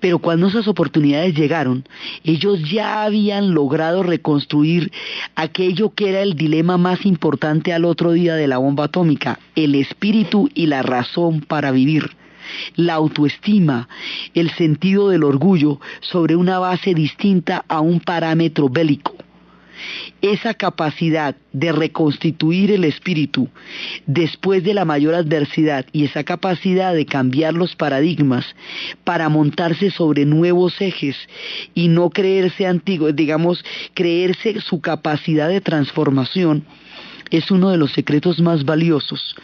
pero cuando esas oportunidades llegaron, ellos ya habían logrado reconstruir aquello que era el dilema más importante al otro día de la bomba atómica: el espíritu y la razón para vivir. La autoestima, el sentido del orgullo sobre una base distinta a un parámetro bélico. Esa capacidad de reconstituir el espíritu después de la mayor adversidad y esa capacidad de cambiar los paradigmas para montarse sobre nuevos ejes y no creerse antiguos, digamos, creerse su capacidad de transformación, es uno de los secretos más valiosos,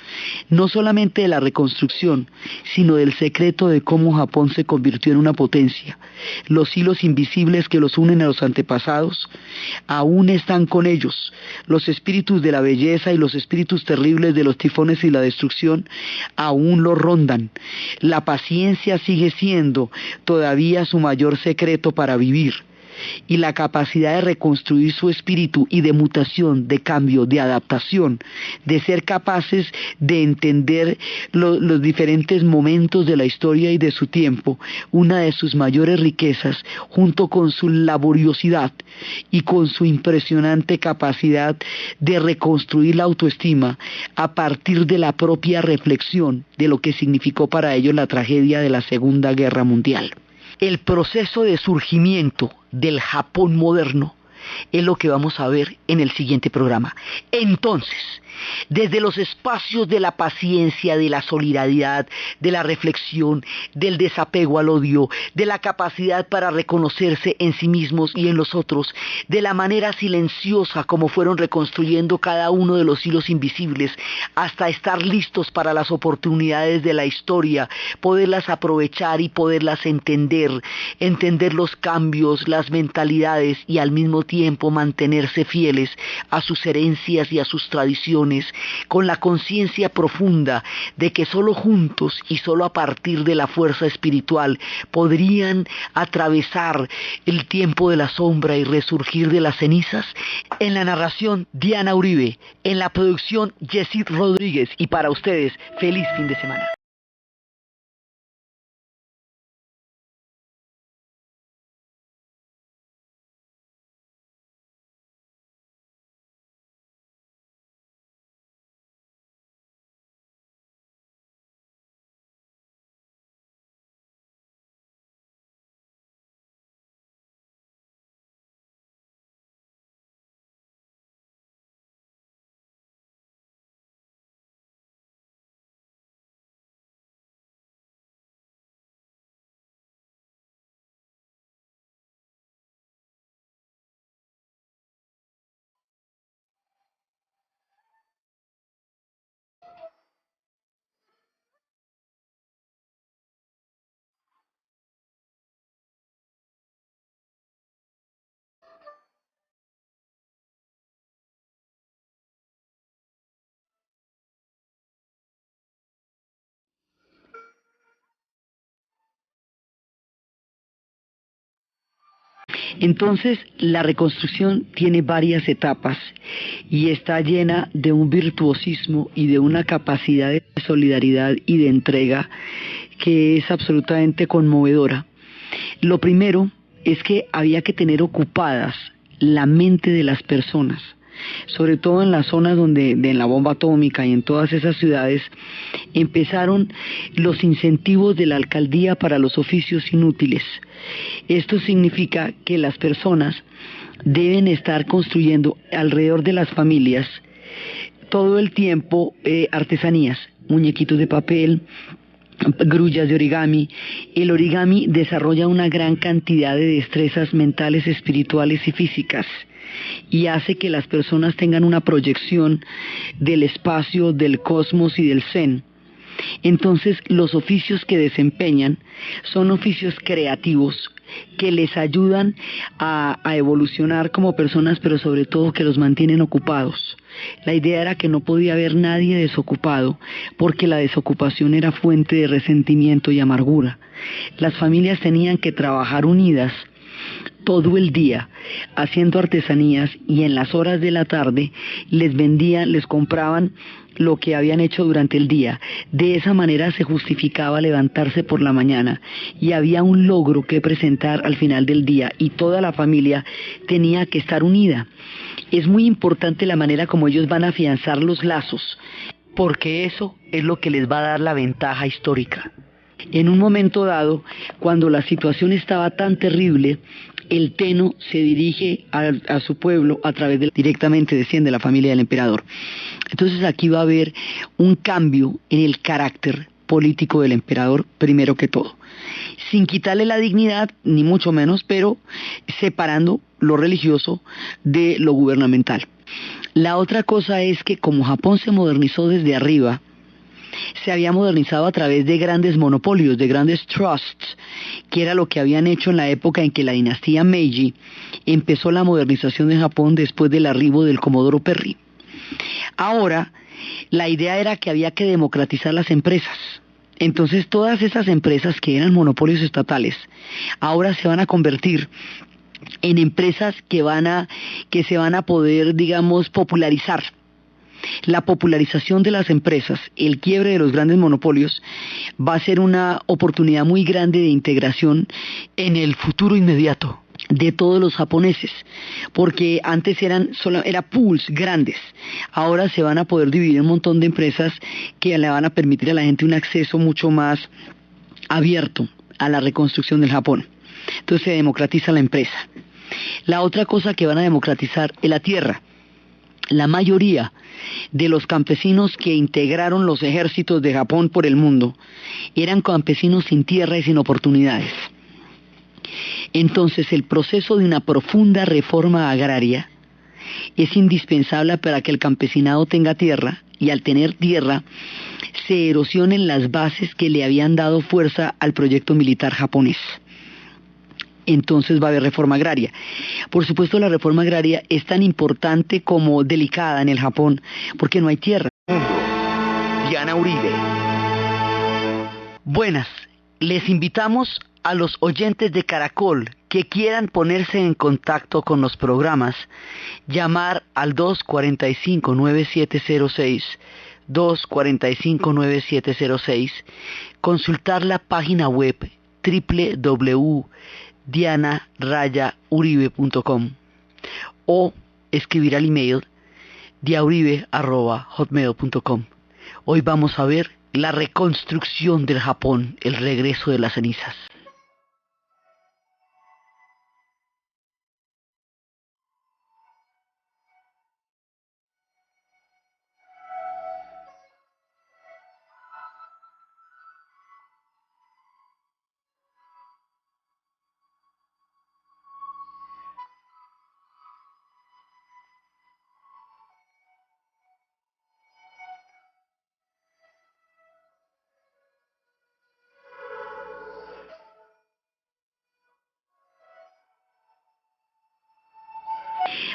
no solamente de la reconstrucción, sino del secreto de cómo Japón se convirtió en una potencia. Los hilos invisibles que los unen a los antepasados aún están con ellos. Los espíritus de la belleza y los espíritus terribles de los tifones y la destrucción aún los rondan. La paciencia sigue siendo todavía su mayor secreto para vivir. Y la capacidad de reconstruir su espíritu y de mutación, de cambio, de adaptación, de ser capaces de entender los diferentes momentos de la historia y de su tiempo, una de sus mayores riquezas, junto con su laboriosidad y con su impresionante capacidad de reconstruir la autoestima a partir de la propia reflexión de lo que significó para ellos la tragedia de la Segunda Guerra Mundial. El proceso de surgimiento del Japón moderno es lo que vamos a ver en el siguiente programa. Entonces, desde los espacios de la paciencia, de la solidaridad, de la reflexión, del desapego al odio, de la capacidad para reconocerse en sí mismos y en los otros, de la manera silenciosa como fueron reconstruyendo cada uno de los hilos invisibles, hasta estar listos para las oportunidades de la historia, poderlas aprovechar y poderlas entender los cambios, las mentalidades y al mismo tiempo mantenerse fieles a sus herencias y a sus tradiciones, con la conciencia profunda de que solo juntos y solo a partir de la fuerza espiritual podrían atravesar el tiempo de la sombra y resurgir de las cenizas. En la narración, Diana Uribe; en la producción, Yesid Rodríguez. Y para ustedes, feliz fin de semana. Entonces, la reconstrucción tiene varias etapas y está llena de un virtuosismo y de una capacidad de solidaridad y de entrega que es absolutamente conmovedora. Lo primero es que había que tener ocupadas la mente de las personas, sobre todo en las zonas en la bomba atómica y en todas esas ciudades, empezaron los incentivos de la alcaldía para los oficios inútiles. Esto significa que las personas deben estar construyendo alrededor de las familias todo el tiempo artesanías, muñequitos de papel, grullas de origami. El origami desarrolla una gran cantidad de destrezas mentales, espirituales y físicas, y hace que las personas tengan una proyección del espacio, del cosmos y del zen. Entonces, los oficios que desempeñan son oficios creativos que les ayudan a evolucionar como personas, pero sobre todo que los mantienen ocupados. La idea era que no podía haber nadie desocupado, porque la desocupación era fuente de resentimiento y amargura. Las familias tenían que trabajar unidas todo el día haciendo artesanías, y en las horas de la tarde les vendían, les compraban lo que habían hecho durante el día. De esa manera se justificaba levantarse por la mañana y había un logro que presentar al final del día, y toda la familia tenía que estar unida. Es muy importante la manera como ellos van a afianzar los lazos, porque eso es lo que les va a dar la ventaja histórica. En un momento dado, cuando la situación estaba tan terrible, el Teno se dirige a su pueblo a través directamente desciende la familia del emperador. Entonces aquí va a haber un cambio en el carácter político del emperador, primero que todo, sin quitarle la dignidad, ni mucho menos, pero separando lo religioso de lo gubernamental. La otra cosa es que como Japón se modernizó desde arriba, se había modernizado a través de grandes monopolios, de grandes trusts, que era lo que habían hecho en la época en que la dinastía Meiji empezó la modernización de Japón después del arribo del Comodoro Perry. Ahora, la idea era que había que democratizar las empresas. Entonces todas esas empresas que eran monopolios estatales, ahora se van a convertir en empresas que se van a poder, digamos, popularizar. La popularización de las empresas, el quiebre de los grandes monopolios, va a ser una oportunidad muy grande de integración en el futuro inmediato de todos los japoneses, porque antes eran pools grandes. Ahora se van a poder dividir un montón de empresas que le van a permitir a la gente un acceso mucho más abierto a la reconstrucción del Japón. Entonces se democratiza la empresa. La otra cosa que van a democratizar es la tierra. La mayoría de los campesinos que integraron los ejércitos de Japón por el mundo eran campesinos sin tierra y sin oportunidades. Entonces el proceso de una profunda reforma agraria es indispensable para que el campesinado tenga tierra, y al tener tierra se erosionen las bases que le habían dado fuerza al proyecto militar japonés. Entonces va a haber reforma agraria. Por supuesto, la reforma agraria es tan importante como delicada en el Japón, porque no hay tierra. Diana Uribe. Buenas, les invitamos a los oyentes de Caracol que quieran ponerse en contacto con los programas, llamar al 245-9706, 245-9706, consultar la página web www.diana-uribe.com o escribir al email diauribe@hotmail.com. Hoy vamos a ver la reconstrucción del Japón, el regreso de las cenizas.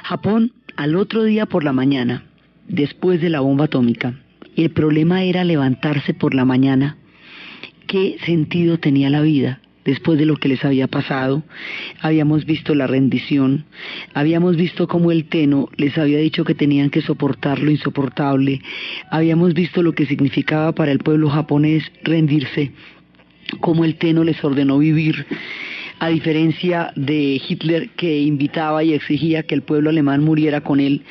Japón, al otro día por la mañana, después de la bomba atómica, el problema era levantarse por la mañana. ¿Qué sentido tenía la vida después de lo que les había pasado? Habíamos visto la rendición, habíamos visto cómo el Teno les había dicho que tenían que soportar lo insoportable, habíamos visto lo que significaba para el pueblo japonés rendirse, cómo el Teno les ordenó vivir. A diferencia de Hitler, que invitaba y exigía que el pueblo alemán muriera con él,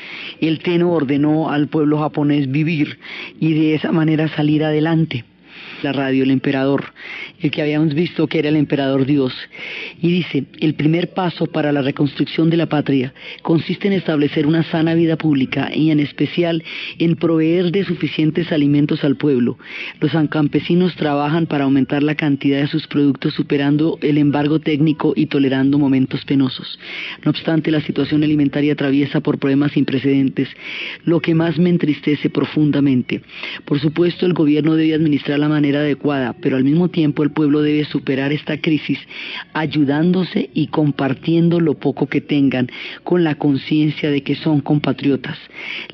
el Teno ordenó al pueblo japonés vivir y de esa manera salir adelante. la radio, el emperador, el que habíamos visto que era el emperador Dios, y dice: el primer paso para la reconstrucción de la patria consiste en establecer una sana vida pública y en especial en proveer de suficientes alimentos al pueblo. Los campesinos trabajan para aumentar la cantidad de sus productos, superando el embargo técnico y tolerando momentos penosos. No obstante, la situación alimentaria atraviesa por problemas sin precedentes, lo que más me entristece profundamente. Por supuesto, el gobierno debe administrar la manera adecuada, pero al mismo tiempo el pueblo debe superar esta crisis ayudándose y compartiendo lo poco que tengan, con la conciencia de que son compatriotas.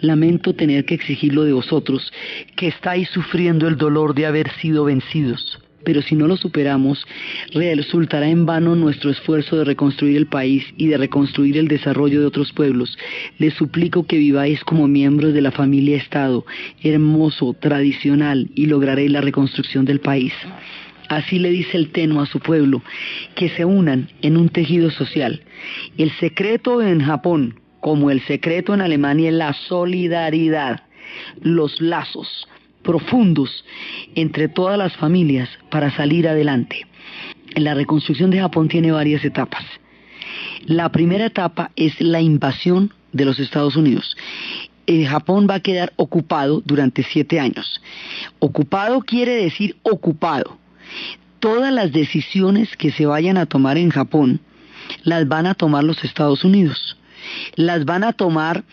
Lamento tener que exigirlo de vosotros, que estáis sufriendo el dolor de haber sido vencidos. Pero si no lo superamos, resultará en vano nuestro esfuerzo de reconstruir el país y de reconstruir el desarrollo de otros pueblos. Les suplico que viváis como miembros de la familia Estado, hermoso, tradicional, y lograréis la reconstrucción del país. Así le dice el Tenno a su pueblo, que se unan en un tejido social. El secreto en Japón, como el secreto en Alemania, es la solidaridad, los lazos profundos entre todas las familias para salir adelante. La reconstrucción de Japón tiene varias etapas. La primera etapa es la invasión de los Estados Unidos. Japón va a quedar ocupado durante 7 años. Ocupado quiere decir ocupado. Todas las decisiones que se vayan a tomar en Japón las van a tomar los Estados Unidos. Las van a tomar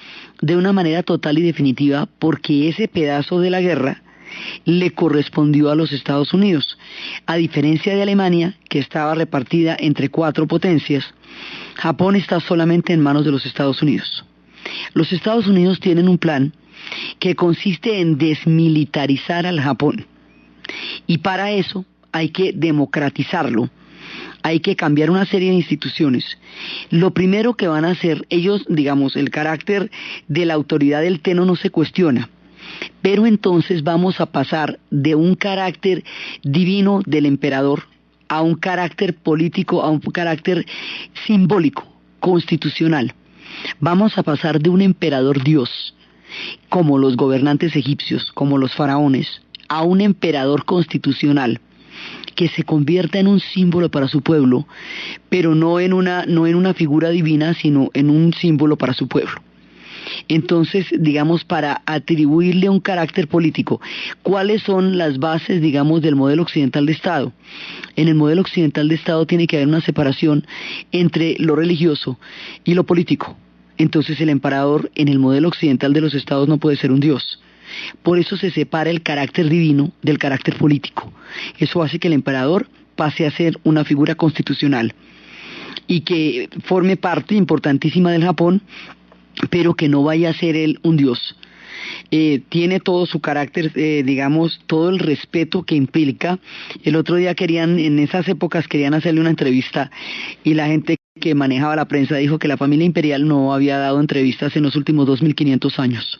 de una manera total y definitiva porque ese pedazo de la guerra le correspondió a los Estados Unidos. A diferencia de Alemania, que estaba repartida entre 4 potencias, Japón está solamente en manos de los Estados Unidos. Los Estados Unidos tienen un plan que consiste en desmilitarizar al Japón. Y para eso hay que democratizarlo. Hay que cambiar una serie de instituciones. Lo primero que van a hacer ellos, digamos, el carácter de la autoridad del Tenno no se cuestiona, pero entonces vamos a pasar de un carácter divino del emperador a un carácter político, a un carácter simbólico, constitucional. Vamos a pasar de un emperador Dios, como los gobernantes egipcios, como los faraones, a un emperador constitucional, que se convierta en un símbolo para su pueblo, pero no en una figura divina, sino en un símbolo para su pueblo. Entonces, digamos, para atribuirle un carácter político, ¿cuáles son las bases, digamos, del modelo occidental de Estado? En el modelo occidental de Estado tiene que haber una separación entre lo religioso y lo político. Entonces el emperador en el modelo occidental de los Estados no puede ser un dios. Por eso se separa el carácter divino del carácter político. Eso hace que el emperador pase a ser una figura constitucional y que forme parte importantísima del Japón, pero que no vaya a ser él un dios. Tiene todo su carácter, digamos, todo el respeto que implica. El otro día en esas épocas querían hacerle una entrevista y la gente que manejaba la prensa dijo que la familia imperial no había dado entrevistas en los últimos 2500 años.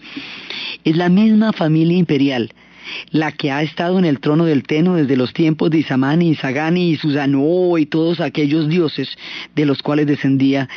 Es la misma familia imperial la que ha estado en el trono del Tenno desde los tiempos de Isamani, Isagani y Susanoo y todos aquellos dioses de los cuales descendía